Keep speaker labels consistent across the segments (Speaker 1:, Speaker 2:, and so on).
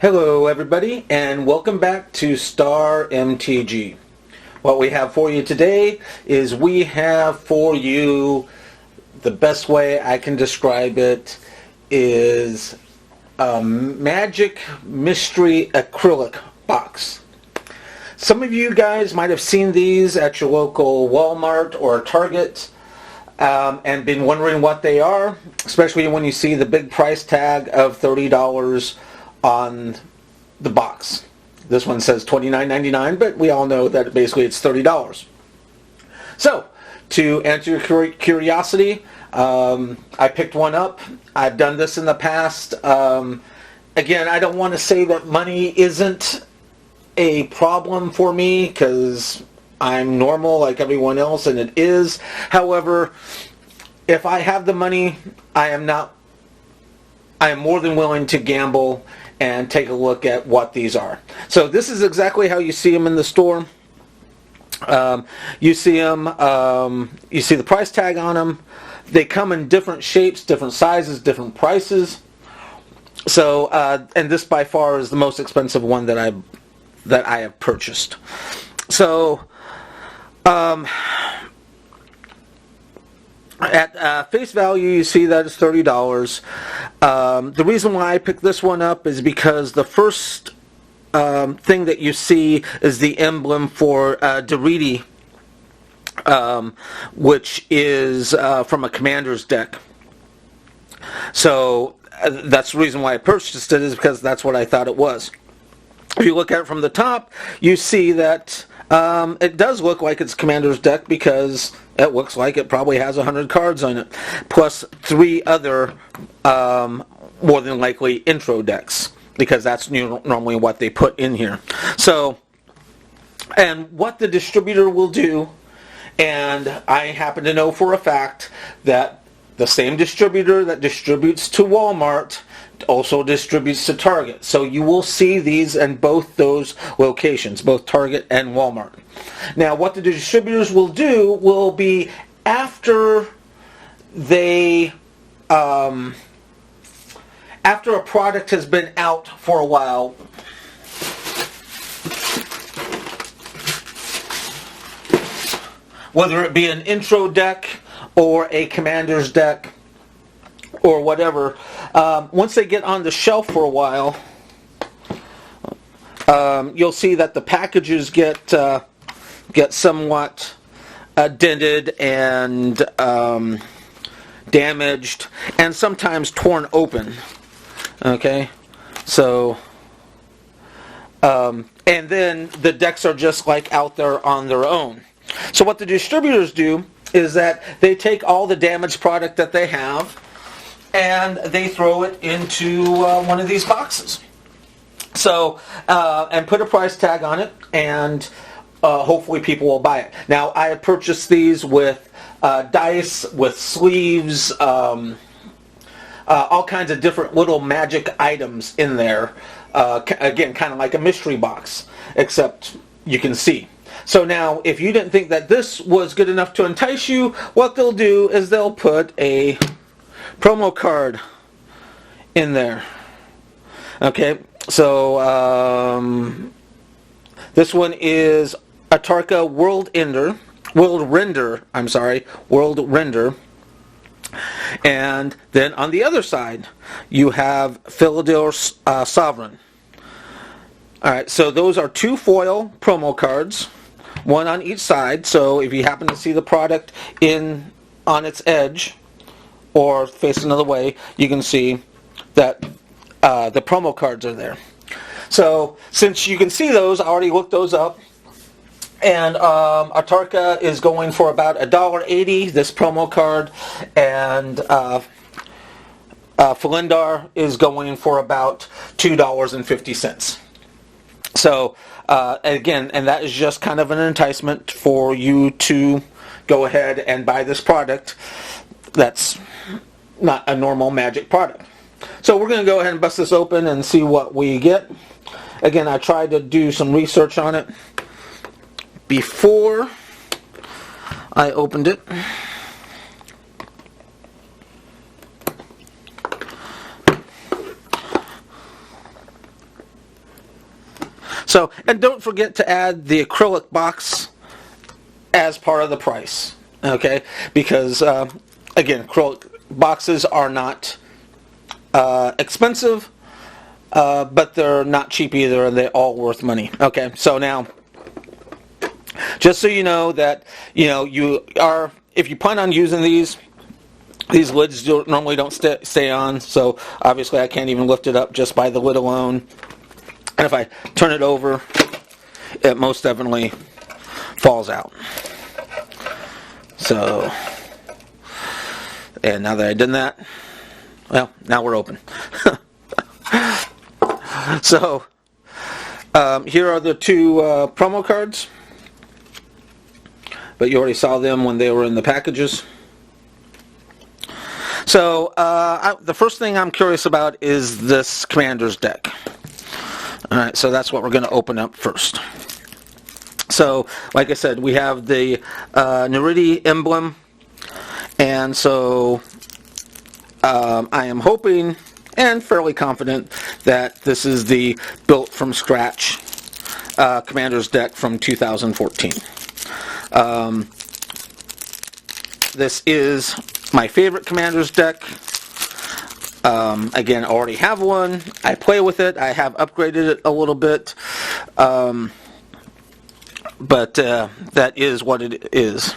Speaker 1: Hello everybody, and welcome back to Star MTG. What we have for you today is we have for you, the best way I can describe it is a Magic Mystery Acrylic Box. Some of you guys might have seen these at your local Walmart or Target and been wondering what they are, especially when you see the big price tag of $30 on the box. This one says $29.99, but we all know that basically it's $30. So, to answer your curiosity, I picked one up. I've done this in the past. Again, I don't want to say that money isn't a problem for me, because I'm normal like everyone else, and it is. However, if I have the money, I am more than willing to gamble and take a look at what these are. So this is exactly how you see them in the store. You see them, you see the price tag on them. They come in different shapes, different sizes, different prices. So, and this by far is the most expensive one that I have purchased. So, at face value, you see that it's $30. The reason why I picked this one up is because the first thing that you see is the emblem for Deriti, which is from a commander's deck. So that's the reason why I purchased it, is because that's what I thought it was. If you look at it from the top, you see that it does look like it's Commander's deck, because it looks like it probably has 100 cards on it, plus 3 other, more than likely, intro decks, because that's normally what they put in here. So, and what the distributor will do, and I happen to know for a fact that the same distributor that distributes to Walmart also distributes to Target. So you will see these in both those locations, both Target and Walmart. Now, what the distributors will do will be, after they after a product has been out for a while, whether it be an intro deck or a commander's deck or whatever, once they get on the shelf for a while, you'll see that the packages get somewhat dented and damaged, and sometimes torn open. Okay, so and then the decks are just like out there on their own. So what the distributors do is that they take all the damaged product that they have and they throw it into one of these boxes. So, and put a price tag on it, and hopefully people will buy it. Now, I have purchased these with dice, with sleeves, all kinds of different little magic items in there. Again, kind of like a mystery box, except you can see. So now, if you didn't think that this was good enough to entice you, what they'll do is they'll put a promo card in there. Okay, so this one is Atarka World Render. And then on the other side, you have Philadelphia Sovereign. Alright, so those are 2 foil promo cards, one on each side. So if you happen to see the product on its edge, or face another way, you can see that the promo cards are there. So since you can see those, I already looked those up, and Atarka is going for about $1.80, this promo card, and Philindar is going for about $2.50. So again, and that is just kind of an enticement for you to go ahead and buy this product. That's not a normal Magic product. So we're going to go ahead and bust this open and see what we get. Again, I tried to do some research on it before I opened it. So, and don't forget to add the acrylic box as part of the price, okay? Because, again, acrylic boxes are not expensive, but they're not cheap either, and they're all worth money. Okay, so now, just so you know that, if you plan on using these lids normally don't stay on, so obviously I can't even lift it up just by the lid alone. And if I turn it over, it most definitely falls out. So, and now that I've done that, well, now we're open. So, here are the two promo cards, but you already saw them when they were in the packages. So, the first thing I'm curious about is this Commander's deck. Alright, so that's what we're going to open up first. So, like I said, we have the Niridi emblem, and so I am hoping and fairly confident that this is the built from scratch Commander's deck from 2014. This is my favorite Commander's deck. Again, I already have one. I play with it. I have upgraded it a little bit. But that is what it is.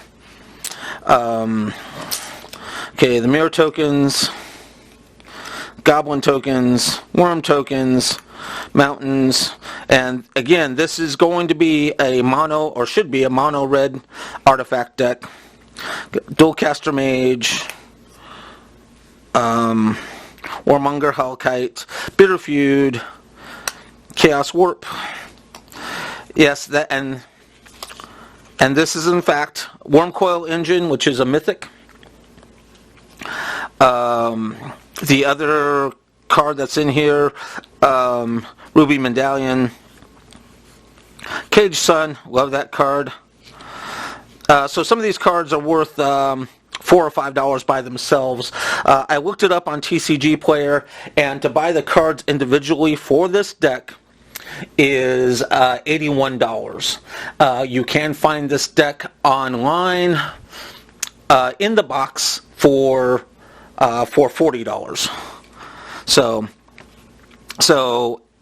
Speaker 1: Okay, the mirror tokens, goblin tokens, worm tokens, mountains, and again, this is going to be a mono, or should be a mono red artifact deck. Dualcaster Mage, Warmonger Hellkite, Bitter Feud, Chaos Warp. Yes, that and this is in fact Wormcoil Engine, which is a mythic. The other card that's in here, Ruby Medallion, Cage Sun, love that card. So some of these cards are worth $4 or $5 by themselves. I looked it up on TCG Player, and to buy the cards individually for this deck is $81. You can find this deck online in the box for $40. So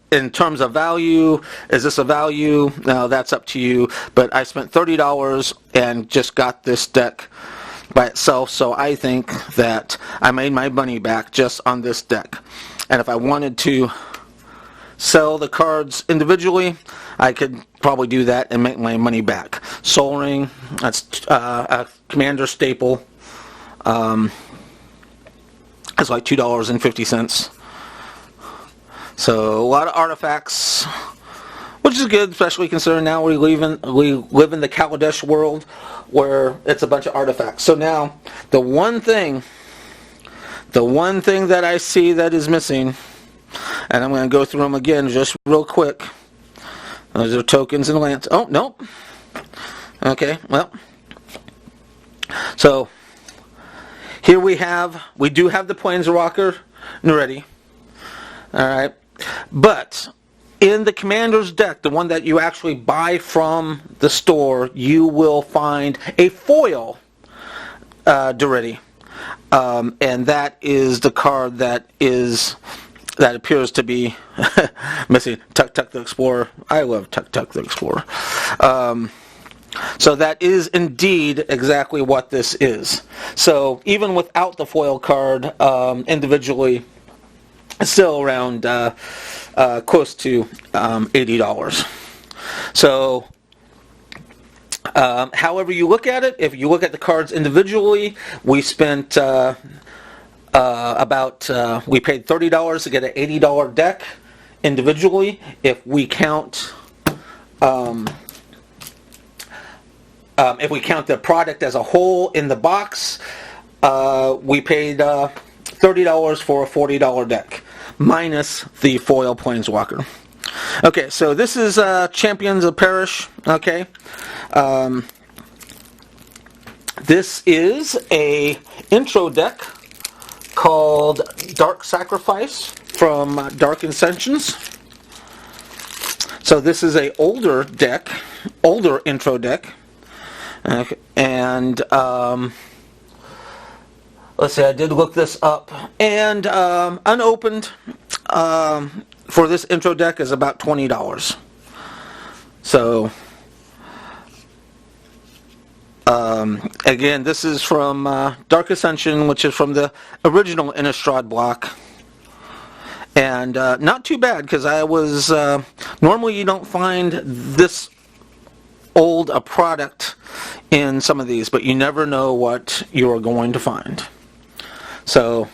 Speaker 1: in terms of value, is this a value? No, that's up to you. But I spent $30 and just got this deck by itself, so I think that I made my money back just on this deck. And if I wanted to sell the cards individually, I could probably do that and make my money back. Soul Ring, that's a Commander staple. It's like $2.50. So a lot of artifacts, which is good, especially considering now we live in the Kaladesh world where it's a bunch of artifacts. So now the one thing that I see that is missing, and I'm going to go through them again just real quick. Those are tokens and lands. Oh, nope. Okay, well. So here we do have the Planeswalker Niridi. Alright. But in the Commander's deck, the one that you actually buy from the store, you will find a foil Niridi. And that is the card that appears to be missing. Tuk Tuk the Explorer. I love Tuk Tuk the Explorer. So that is indeed exactly what this is. So even without the foil card, individually, it's still around close to $80. So however you look at it, if you look at the cards individually, we spent we paid $30 to get an $80 deck individually. If we count the product as a whole in the box, we paid $30 for a $40 deck, minus the foil Planeswalker. Okay, so this is Champions of Perish. Okay, this is a intro deck called Dark Sacrifice from Dark Ascensions. So this is a older deck, older intro deck, and let's see, I did look this up, and unopened for this intro deck is about $20. So again, this is from Dark Ascension, which is from the original Innistrad block. And not too bad, because I was... normally you don't find this old a product in some of these, but you never know what you are going to find. So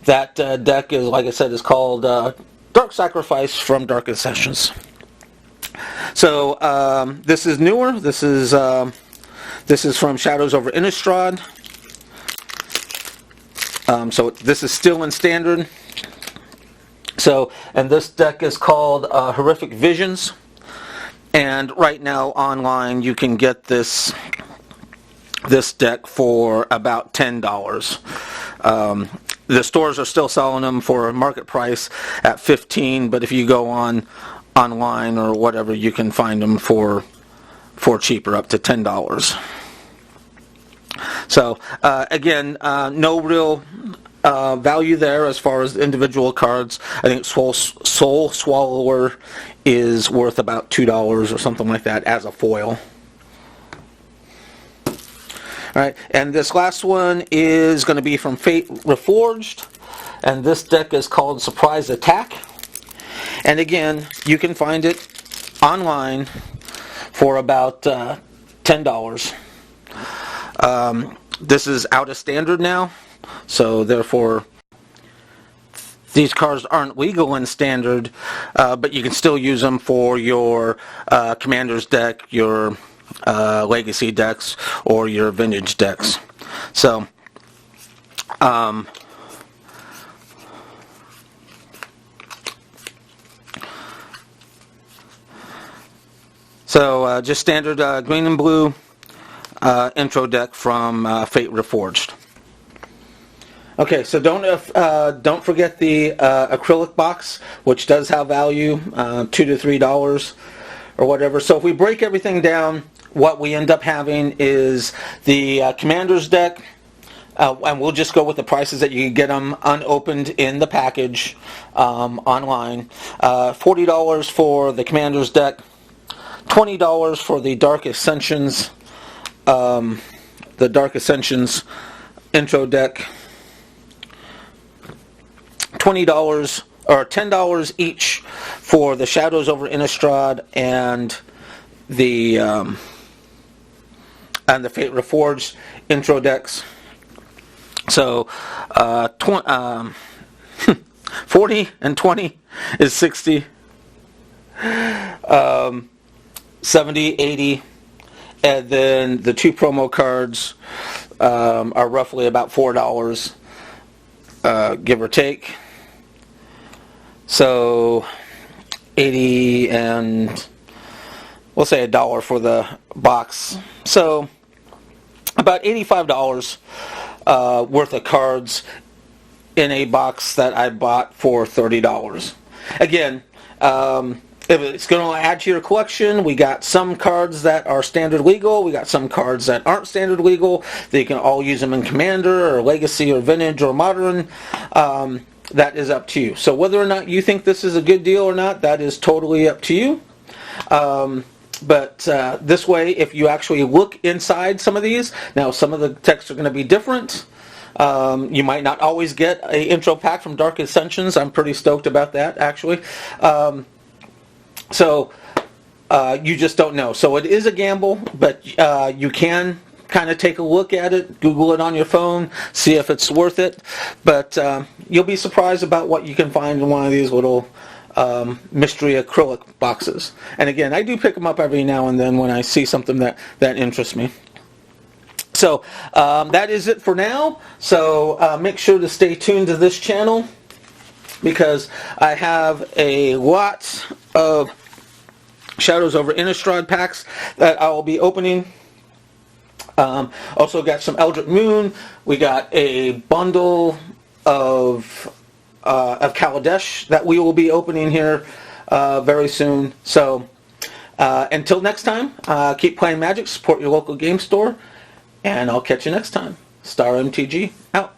Speaker 1: that deck is, like I said, is called Dark Sacrifice from Dark Ascensions. So this is newer. This is from Shadows over Innistrad. So this is still in standard. So, and this deck is called Horrific Visions. And right now online you can get this deck for about $10. The stores are still selling them for a market price at $15, but if you go online or whatever, you can find them for cheaper, up to $10. So again, no real value there as far as individual cards. I think Soul Swallower is worth about $2 or something like that as a foil. Alright, and this last one is going to be from Fate Reforged, and this deck is called Surprise Attack. And again, you can find it online for about $10. This is out of standard now, so therefore these cards aren't legal in standard, but you can still use them for your Commander's deck, your Legacy decks, or your Vintage decks. So just standard green and blue intro deck from Fate Reforged. Okay, so don't forget the acrylic box, which does have value, $2 to $3 or whatever. So if we break everything down, what we end up having is the Commander's deck, and we'll just go with the prices that you can get them unopened in the package online. $40 for the Commander's deck, $20 for the Dark Ascensions, intro deck, $20 or $10 each for the Shadows over Innistrad and the Fate Reforged intro decks. So 40 and 20 is 60. 70, 80, and then the two promo cards are roughly about $4, give or take. So 80 and we'll say $1 for the box. So about $85 worth of cards in a box that I bought for $30. Again, if it's going to add to your collection, we got some cards that are standard legal, we got some cards that aren't standard legal. They can all use them in Commander or Legacy or Vintage or Modern. That is up to you. So whether or not you think this is a good deal or not, that is totally up to you. But this way, if you actually look inside some of these, now some of the texts are going to be different. You might not always get an intro pack from Dark Ascensions. I'm pretty stoked about that, actually. So you just don't know. So it is a gamble, but you can kind of take a look at it, Google it on your phone, see if it's worth it. But you'll be surprised about what you can find in one of these little mystery acrylic boxes. And again, I do pick them up every now and then when I see something that interests me. So that is it for now. So make sure to stay tuned to this channel, because I have a lot of Shadows over Innistrad packs that I will be opening. Also got some Eldritch Moon. We got a bundle of Kaladesh that we will be opening here very soon. So until next time, keep playing Magic, support your local game store, and I'll catch you next time. Star MTG, out.